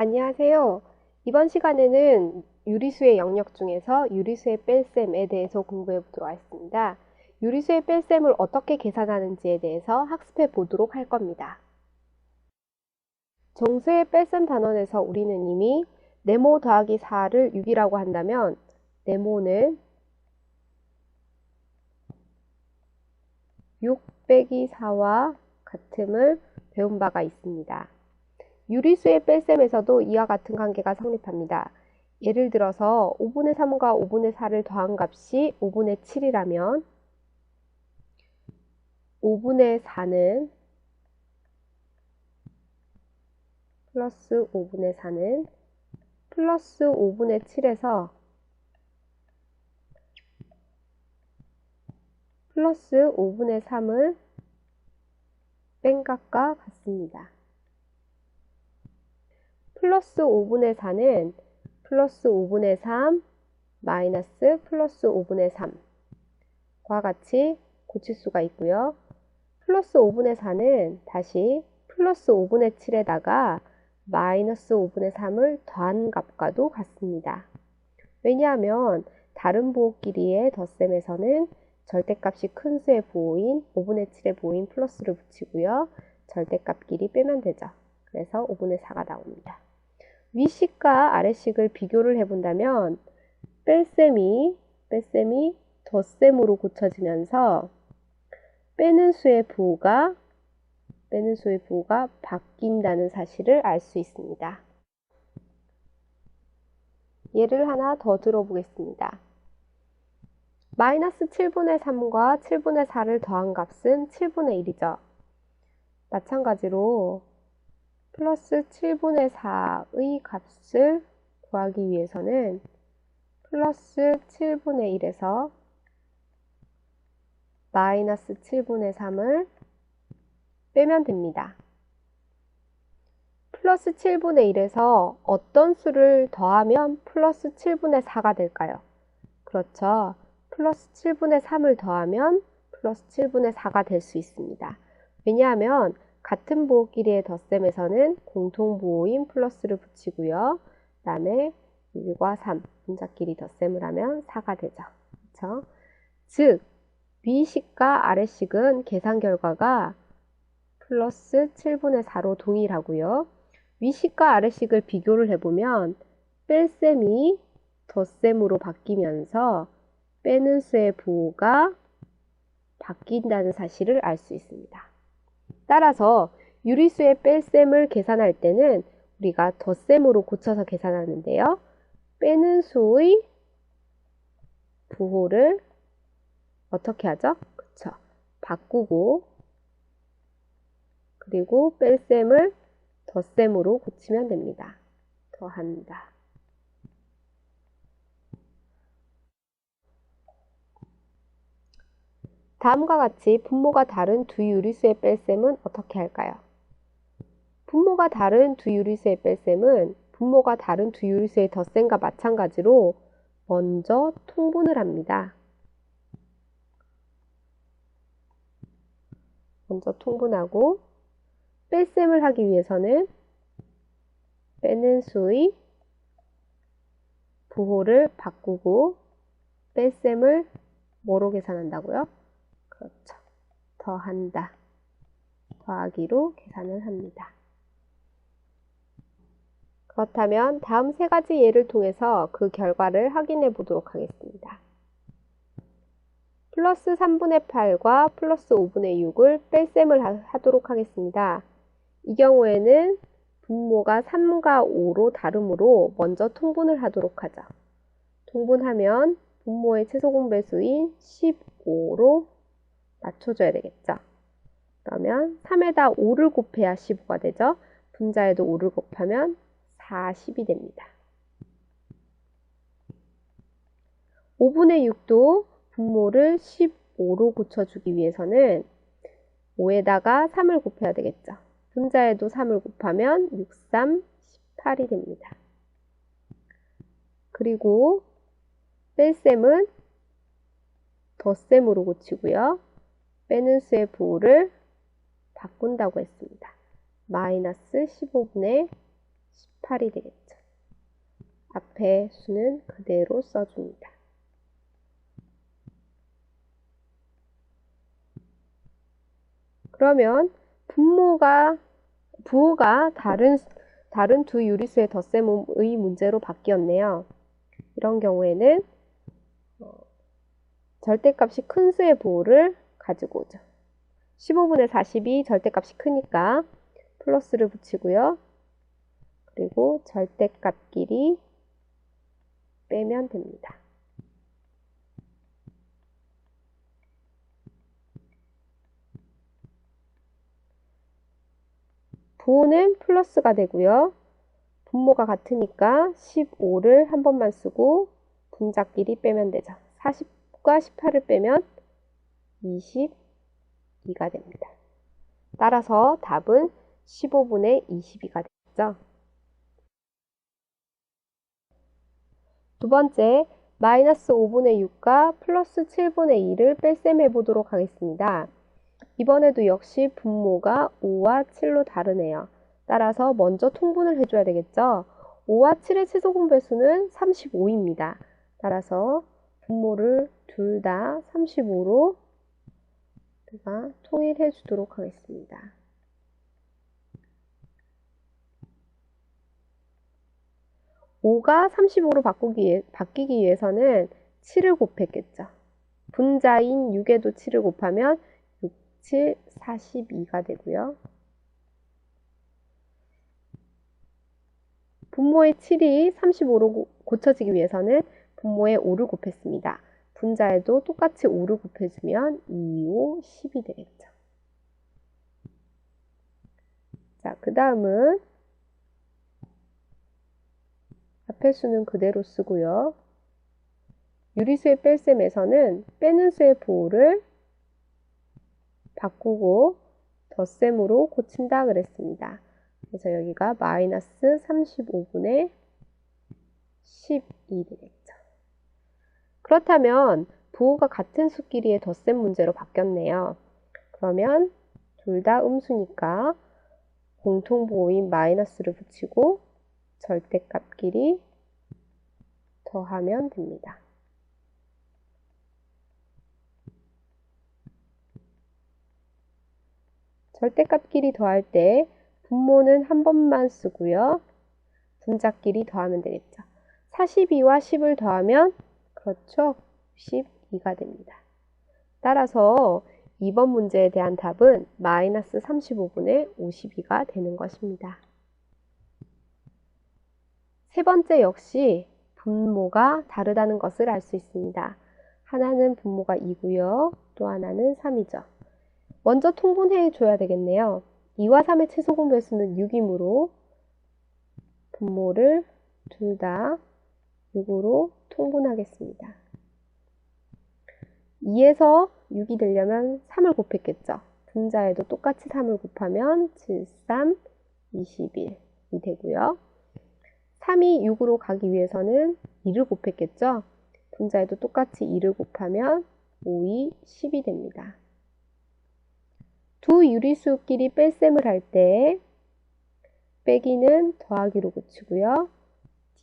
안녕하세요. 이번 시간에는 유리수의 영역 중에서 유리수의 뺄셈에 대해서 공부해 보도록 하겠습니다. 유리수의 뺄셈을 어떻게 계산하는지에 대해서 학습해 보도록 할 겁니다. 정수의 뺄셈 단원에서 우리는 이미 네모 더하기 4를 6이라고 한다면 네모는 6 빼기 4와 같음을 배운 바가 있습니다. 유리수의 뺄셈에서도 이와 같은 관계가 성립합니다. 예를 들어서 5분의 3과 5분의 4를 더한 값이 5분의 7이라면 5분의 4는 플러스 5분의 4는 플러스 5분의 7에서 플러스 5분의 3을 뺀 값과 같습니다. 플러스 5분의 4는 플러스 5분의 3 마이너스 플러스 5분의 3과 같이 고칠 수가 있고요. 플러스 5분의 4는 다시 플러스 5분의 7에다가 마이너스 5분의 3을 더한 값과도 같습니다. 왜냐하면 다른 부호 길이의 덧셈에서는 절대값이 큰 수의 부호인 5분의 7의 부호인 플러스를 붙이고요. 절대값 길이 빼면 되죠. 그래서 5분의 4가 나옵니다. 위식과 아래식을 비교를 해본다면 뺄셈이 덧셈으로 고쳐지면서 빼는 수의 부호가 바뀐다는 사실을 알 수 있습니다. 예를 하나 더 들어보겠습니다. 마이너스 7분의 3과 7분의 4를 더한 값은 7분의 1이죠. 마찬가지로 플러스 7분의 4의 값을 구하기 위해서는 플러스 7분의 1에서 마이너스 7분의 3을 빼면 됩니다. 플러스 7분의 1에서 어떤 수를 더하면 플러스 7분의 4가 될까요? 그렇죠. 플러스 7분의 3을 더하면 플러스 7분의 4가 될 수 있습니다. 왜냐하면 같은 부호 길이의 덧셈에서는 공통부호인 플러스를 붙이고요. 그 다음에 1과 3 분자끼리 덧셈을 하면 4가 되죠. 그렇죠? 즉 위식과 아래식은 계산 결과가 플러스 7분의 4로 동일하고요. 위식과 아래식을 비교를 해보면 뺄셈이 덧셈으로 바뀌면서 빼는 수의 부호가 바뀐다는 사실을 알 수 있습니다. 따라서 유리수의 뺄셈을 계산할 때는 우리가 덧셈으로 고쳐서 계산하는데요. 빼는 수의 부호를 어떻게 하죠? 그쵸. 바꾸고 그리고 뺄셈을 덧셈으로 고치면 됩니다. 더한다. 다음과 같이 분모가 다른 두 유리수의 뺄셈은 어떻게 할까요? 분모가 다른 두 유리수의 뺄셈은 분모가 다른 두 유리수의 덧셈과 마찬가지로 먼저 통분을 합니다. 먼저 통분하고 뺄셈을 하기 위해서는 빼는 수의 부호를 바꾸고 뺄셈을 뭐로 계산한다고요? 그렇죠. 더한다. 더하기로 계산을 합니다. 그렇다면 다음 세 가지 예를 통해서 그 결과를 확인해 보도록 하겠습니다. 플러스 3분의 8과 플러스 5분의 6을 뺄셈을 하도록 하겠습니다. 이 경우에는 분모가 3과 5로 다르므로 먼저 통분을 하도록 하죠. 통분하면 분모의 최소 공배수인 15로 맞춰줘야 되겠죠. 그러면 3에다 5를 곱해야 15가 되죠. 분자에도 5를 곱하면 40이 됩니다. 5분의 6도 분모를 15로 고쳐주기 위해서는 5에다가 3을 곱해야 되겠죠. 분자에도 3을 곱하면 6, 3, 18이 됩니다. 그리고 뺄셈은 덧셈으로 고치고요. 빼는 수의 부호를 바꾼다고 했습니다. 마이너스 15분의 18이 되겠죠. 앞에 수는 그대로 써줍니다. 그러면 부호가 다른 두 유리수의 덧셈의 문제로 바뀌었네요. 이런 경우에는 절대값이 큰 수의 부호를 가지고 오죠. 15분의 40이 절대값이 크니까 플러스를 붙이고요. 그리고 절대값끼리 빼면 됩니다. 부호는 플러스가 되고요. 분모가 같으니까 15를 한 번만 쓰고 분자끼리 빼면 되죠. 40과 18을 빼면 22가 됩니다. 따라서 답은 15분의 22가 되겠죠. 두 번째, 마이너스 5분의 6과 플러스 7분의 2를 뺄셈해 보도록 하겠습니다. 이번에도 역시 분모가 5와 7로 다르네요. 따라서 먼저 통분을 해줘야 되겠죠. 5와 7의 최소분배수는 35입니다. 따라서 분모를 둘 다 35로 제가 통일해 주도록 하겠습니다. 5가 35로 바뀌기 위해서는 7을 곱했겠죠. 분자인 6에도 7을 곱하면 6, 7, 42가 되고요. 분모의 7이 35로 고쳐지기 위해서는 분모에 5를 곱했습니다. 분자에도 똑같이 5를 곱해주면 2, 5, 10이 되겠죠. 자, 그 다음은 앞에 수는 그대로 쓰고요. 유리수의 뺄셈에서는 빼는 수의 부호를 바꾸고 덧셈으로 고친다 그랬습니다. 그래서 여기가 마이너스 35분의 12 되겠죠. 그렇다면 부호가 같은 수끼리의 덧셈 문제로 바뀌었네요. 그러면 둘 다 음수니까 공통부호인 마이너스를 붙이고 절대값끼리 더하면 됩니다. 절대값끼리 더할 때 분모는 한 번만 쓰고요. 분자끼리 더하면 되겠죠. 42와 10을 더하면 그렇죠. 12가 됩니다. 따라서 이번 문제에 대한 답은 마이너스 35분의 52가 되는 것입니다. 세 번째 역시 분모가 다르다는 것을 알 수 있습니다. 하나는 분모가 2고요. 또 하나는 3이죠. 먼저 통분해 줘야 되겠네요. 2와 3의 최소분배수는 6이므로 분모를 둘 다 6으로 통분하겠습니다. 2에서 6이 되려면 3을 곱했겠죠. 분자에도 똑같이 3을 곱하면 7, 3, 21이 되고요. 3이 6으로 가기 위해서는 2를 곱했겠죠. 분자에도 똑같이 2를 곱하면 5, 2, 10이 됩니다. 두 유리수끼리 뺄셈을 할 때 빼기는 더하기로 고치고요.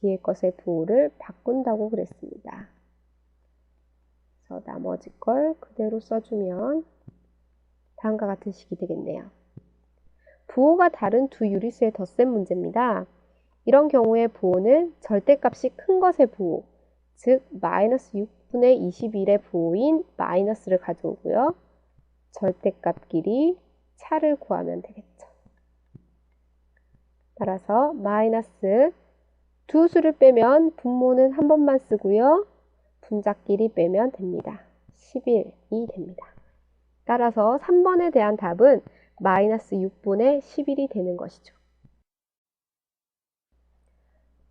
뒤에 것의 부호를 바꾼다고 그랬습니다. 그래서 나머지 걸 그대로 써주면 다음과 같은 식이 되겠네요. 부호가 다른 두 유리수의 덧셈 문제입니다. 이런 경우에 부호는 절대값이 큰 것의 부호, 즉 마이너스 6분의 21의 부호인 마이너스를 가져오고요. 절대값끼리 차를 구하면 되겠죠. 따라서 마이너스 두 수를 빼면 분모는 한 번만 쓰고요. 분자끼리 빼면 됩니다. 11이 됩니다. 따라서 3번에 대한 답은 마이너스 6분의 11이 되는 것이죠.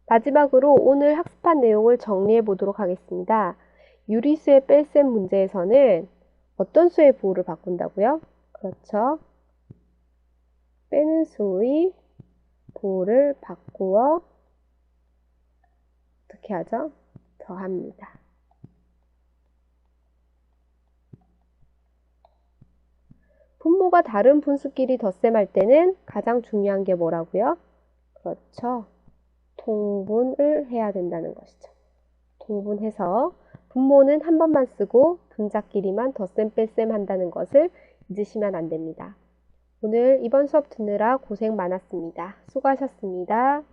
마지막으로 오늘 학습한 내용을 정리해 보도록 하겠습니다. 유리수의 뺄셈 문제에서는 어떤 수의 부호를 바꾼다고요? 그렇죠. 빼는 수의 부호를 바꾸어 어떻게 하죠? 더합니다. 분모가 다른 분수끼리 덧셈할 때는 가장 중요한 게 뭐라고요? 그렇죠. 통분을 해야 된다는 것이죠. 통분해서 분모는 한 번만 쓰고 분자끼리만 덧셈 뺄셈 한다는 것을 잊으시면 안 됩니다. 오늘 이번 수업 듣느라 고생 많았습니다. 수고하셨습니다.